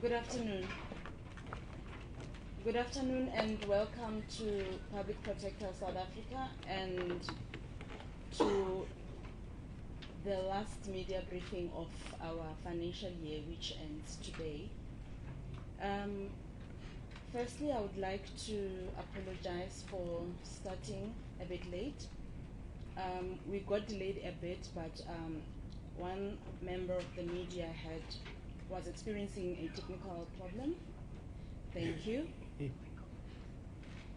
Good afternoon. Good afternoon and welcome to Public Protector South Africa and to the last media briefing of our financial year, which ends today. Firstly, I would like to apologize for starting a bit late. We got delayed a bit, but one member of the media was experiencing a technical problem. Thank you.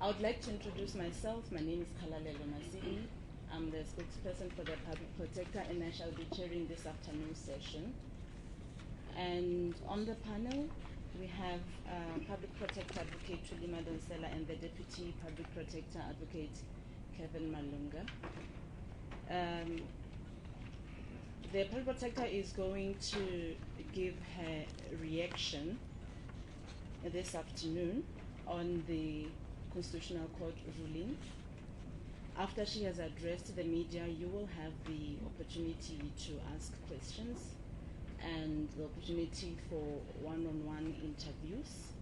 I would like to introduce myself. My name is Nkandla. I'm the spokesperson for the Public Protector, and I shall be chairing this afternoon session. And on the panel, we have Public Protector Advocate Tulima Donsela and the Deputy Public Protector Advocate Kevin Malunga. The Public Protector is going to give her reaction this afternoon on the Constitutional Court ruling. After she has addressed the media, you will have the opportunity to ask questions and the opportunity for one-on-one interviews.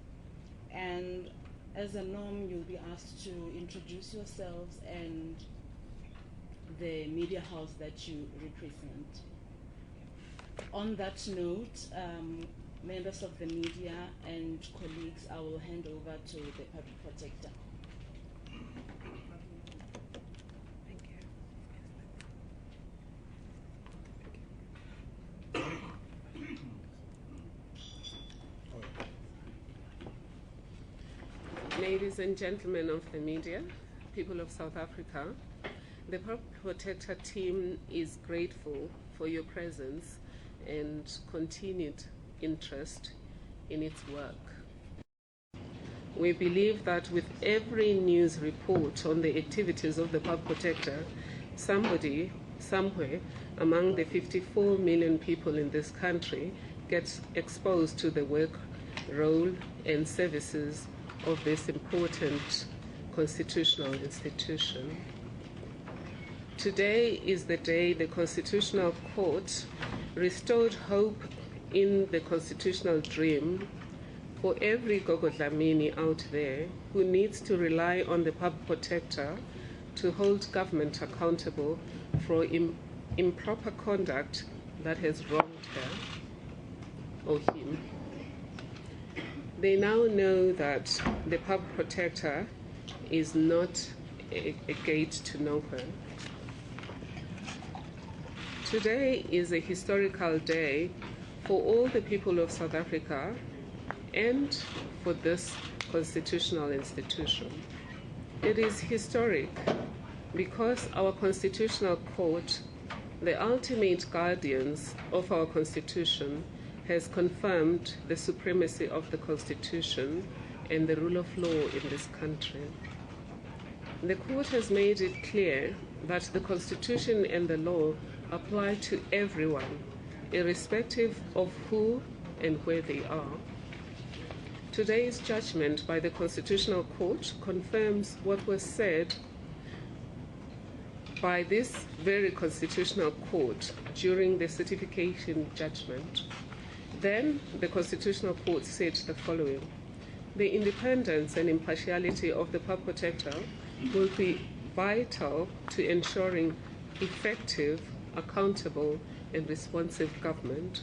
And as a norm, you'll be asked to introduce yourselves and the media house that you represent. On that note, members of the media and colleagues, I will hand over to the Public Protector. Ladies and gentlemen of the media, people of South Africa, the Public Protector team is grateful for your presence and continued interest in its work. We believe that with every news report on the activities of the Public Protector, somebody, somewhere, among the 54 million people in this country gets exposed to the work, role, and services of this important constitutional institution. Today is the day the Constitutional Court restored hope in the constitutional dream for every Gogo Dlamini out there who needs to rely on the Public Protector to hold government accountable for improper conduct that has wronged her or him. They now know that the Public Protector is not a gate to nowhere. Today is a historical day for all the people of South Africa and for this constitutional institution. It is historic because our Constitutional Court, the ultimate guardians of our Constitution, has confirmed the supremacy of the Constitution and the rule of law in this country. The Court has made it clear that the Constitution and the law apply to everyone, irrespective of who and where they are. Today's judgment by the Constitutional Court confirms what was said by this very Constitutional Court during the certification judgment. Then the Constitutional Court said the following: the independence and impartiality of the Public Protector will be vital to ensuring effective, accountable, and responsive government.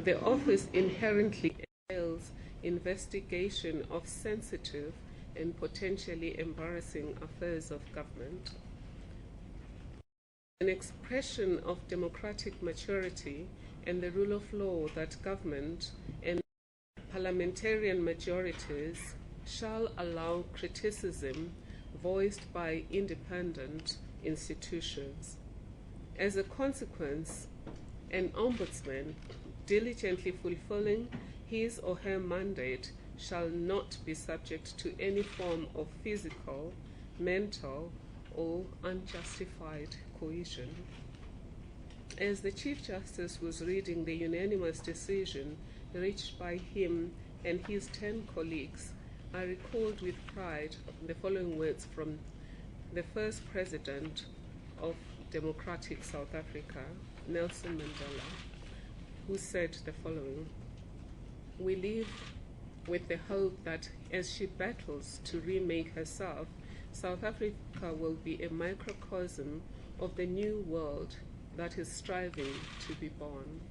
The office inherently entails investigation of sensitive and potentially embarrassing affairs of government. An expression of democratic maturity and the rule of law that government and parliamentarian majorities shall allow criticism voiced by independent institutions. As a consequence, an ombudsman diligently fulfilling his or her mandate shall not be subject to any form of physical, mental, or unjustified coercion. As the Chief Justice was reading the unanimous decision reached by him and his 10 colleagues, I recalled with pride the following words from the first President of democratic South Africa, Nelson Mandela, who said the following: we live with the hope that as she battles to remake herself, South Africa will be a microcosm of the new world that is striving to be born.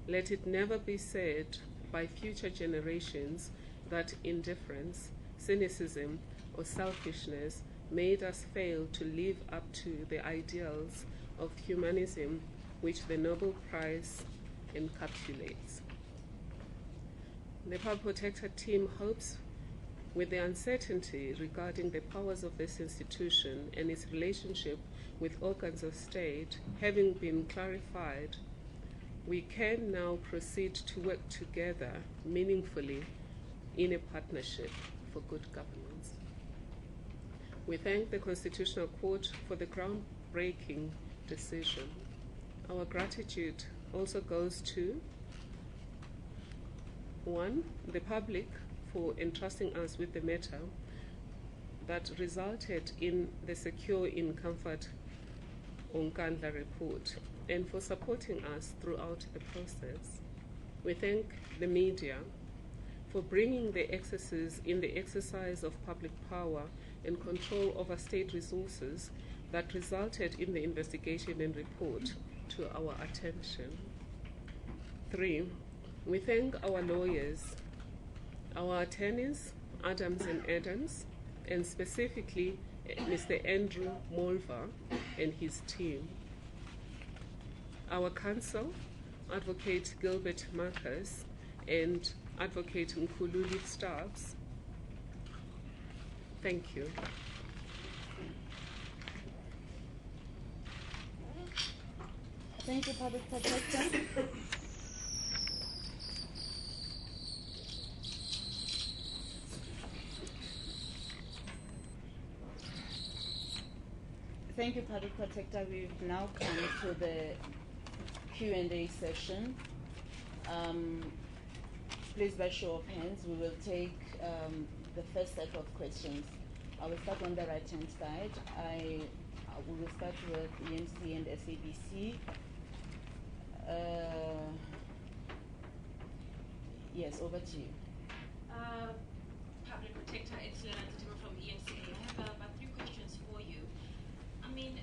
Let it never be said by future generations that indifference, cynicism, or selfishness made us fail to live up to the ideals of humanism which the Nobel Prize encapsulates. The Public Protector team hopes, with the uncertainty regarding the powers of this institution and its relationship with organs of state having been clarified, we can now proceed to work together meaningfully in a partnership for good governance. We thank the Constitutional Court for the groundbreaking decision. Our gratitude also goes to 1, the public for entrusting us with the matter that resulted in the Secure in Comfort Nkandla report and for supporting us throughout the process. We thank the media for bringing the excesses in the exercise of public power and control over state resources that resulted in the investigation and report to our attention. 3, we thank our lawyers, our attorneys, Adams and Adams, and specifically Mr. Andrew Molva and his team. Our counsel, Advocate Gilbert Marcus and Advocate Nkululi Stubbs. Thank you. Thank you, Public Protector. Thank you, Public Protector. We've now come to the Q&A session. Please, by show of hands, we will take the first set of questions. I will start on the right-hand side. We will start with EMC and SABC. Yes, over to you. Public Protector, it's Leonard from EMC. I have about 3 questions for you. I mean,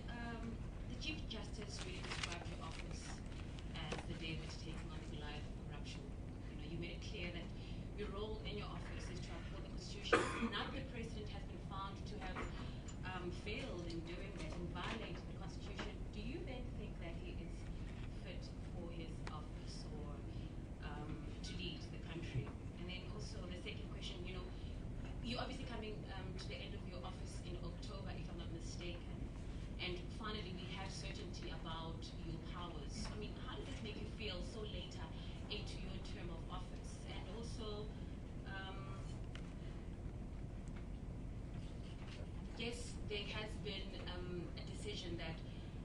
the Chief Justice really described your office as the David taking on the Goliath of corruption. You made it clear that your role in your office is to uphold the Constitution. Now that the President has been found to have failed in doing that and violated the Constitution, do you then think that he is fit for his office or to lead the country? And then also the second question, you're obviously coming to the end of your office in October, if I'm not mistaken. And finally, we have certainty about your powers. I mean, how does it make you feel so later into your term of office? And also, yes, there has been a decision that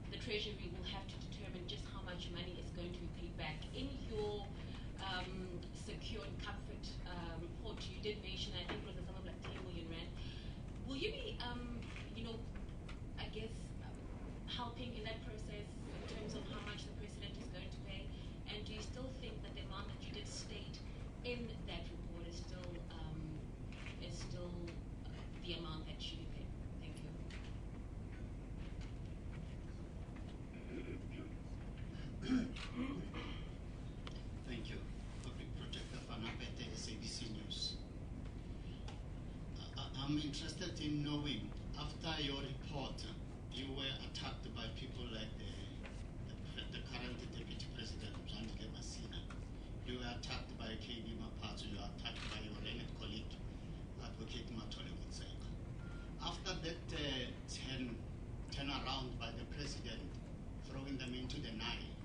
the Treasury will have to determine just how much money is going to be paid back. In your Secure and Comfort report, you did mention, I think it was a sum of like 10 million rand. Will you be, I guess, helping in that process in terms of how much the President is going to pay? And do you still think that the amount that you did state in that report is still the amount that should be paid? Thank you. Thank you. Public Protector Fanapete, SABC News. I'm interested in knowing, after your report, you were attacked by people like the current Deputy President, Nkandla ConCourt. You were attacked by KB Mapatso. You were attacked by your learned colleague, Advocate Matole Motshekga. After that turn around by the President, throwing them into the Nile,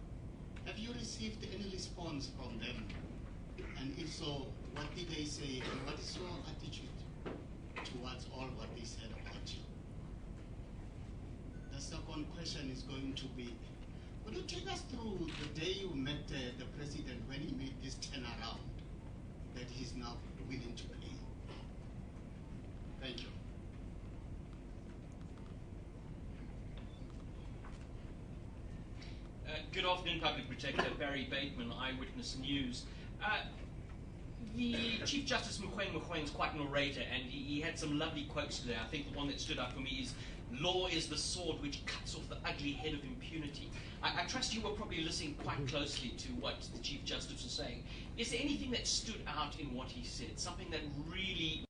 have you received any response from them? And if so, what did they say? And what is your attitude towards all what they said about you? The second question is going to be, would you take us through the day you met the President when he made this turnaround that he's now willing to pay? Thank you. Good afternoon, Public Protector. Barry Bateman, Eyewitness News. The Chief Justice Mogoeng is quite an orator, and he had some lovely quotes today. I think the one that stood out for me is, "Law is the sword which cuts off the ugly head of impunity." I trust you were probably listening quite closely to what the Chief Justice was saying. Is there anything that stood out in what he said? Something that really